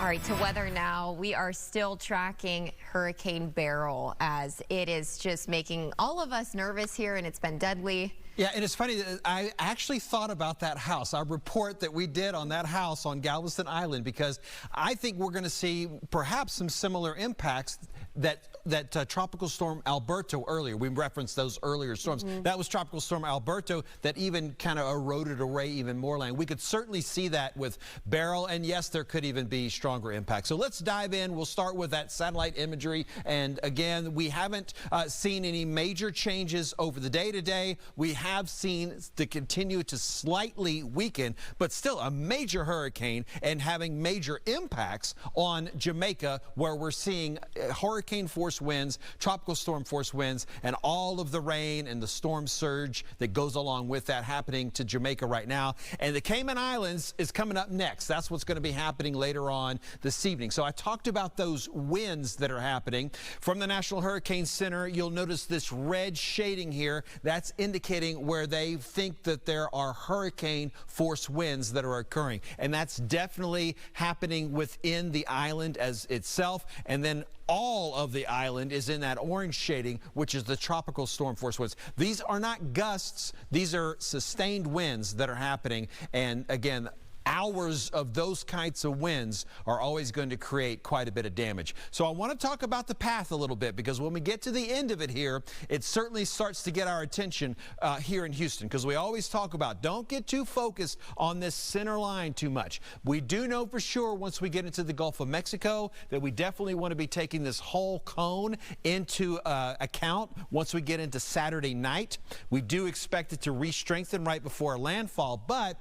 All right, to weather now. We are still tracking Hurricane Beryl as it is just making all of us nervous here, and it's been deadly. Yeah, and it's funny that I actually thought about that house, our report that we did on that house on Galveston Island, because I think we're going to see perhaps some similar impacts that Tropical Storm Alberto earlier. We referenced those earlier storms. That was Tropical Storm Alberto that even kind of eroded away even more land. We could certainly see that with Beryl, and yes, there could even be stronger impacts. So let's dive in. We'll start with that satellite imagery. And again, we haven't seen any major changes over the day today. We have seen to continue to slightly weaken, but still a major hurricane and having major impacts on Jamaica, where we're seeing hurricane force winds, tropical storm force winds, and all of the rain and the storm surge that goes along with that happening to Jamaica right now. And the Cayman Islands is coming up next. That's what's going to be happening later on this evening. So I talked about those winds that are happening. From the National Hurricane Center, you'll notice this red shading here. That's indicating where they think that there are hurricane force winds that are occurring. And that's definitely happening within the island as itself. And then all of the island is in that orange shading, which is the tropical storm force winds. These are not gusts. These are sustained winds that are happening. And again, hours of those kinds of winds are always going to create quite a bit of damage. So I want to talk about the path a little bit, because when we get to the end of it here, it certainly starts to get our attention here in Houston, because we always talk about don't get too focused on this center line too much. We do know for sure once we get into the Gulf of Mexico that we definitely want to be taking this whole cone into account once we get into Saturday night. We do expect it to re-strengthen right before landfall, but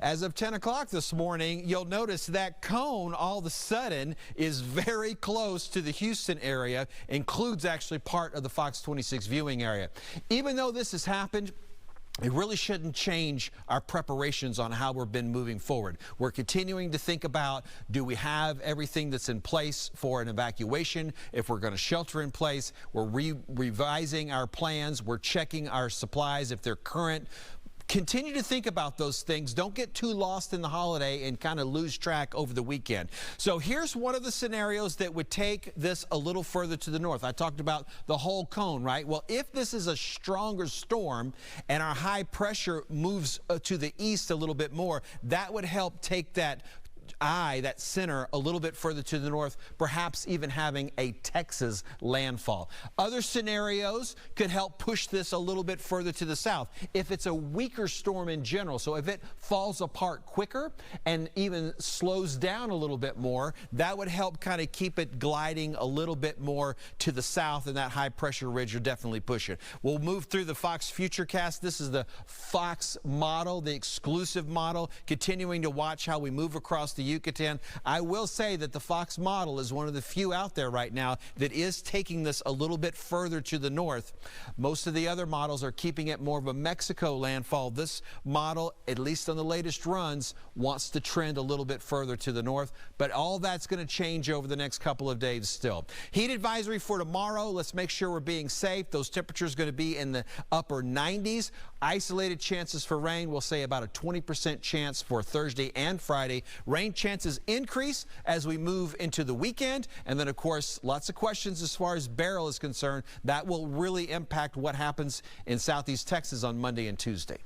as of 10 o'clock this morning, you'll notice that cone all of a sudden is very close to the Houston area, includes actually part of the Fox 26 viewing area. Even though this has happened, it really shouldn't change our preparations on how we've been moving forward. We're continuing to think about, do we have everything that's in place for an evacuation? If we're going to shelter in place, we're revising our plans. We're checking our supplies if they're current. Continue to think about those things. Don't get too lost in the holiday and kind of lose track over the weekend. So here's one of the scenarios that would take this a little further to the north. I talked about the whole cone, right? Well, if this is a stronger storm and our high pressure moves to the east a little bit more, that would help take that that center a little bit further to the north, perhaps even having a Texas landfall. Other scenarios could help push this a little bit further to the south. If it's a weaker storm in general, so if it falls apart quicker and even slows down a little bit more, that would help kind of keep it gliding a little bit more to the south, and that high pressure ridge will definitely push it. We'll move through the Fox Futurecast. This is the Fox model, the exclusive model, continuing to watch how we move across the Yucatan. I will say that the Fox model is one of the few out there right now that is taking this a little bit further to the north. Most of the other models are keeping it more of a Mexico landfall. This model, at least on the latest runs, wants to trend a little bit further to the north, but all that's going to change over the next couple of days still. Heat advisory for tomorrow. Let's make sure we're being safe. Those temperatures going to be in the upper 90s. Isolated chances for rain, we'll say about a 20% chance for Thursday and Friday. Rain chances increase as we move into the weekend. And then, of course, lots of questions as far as Beryl is concerned. That will really impact what happens in southeast Texas on Monday and Tuesday.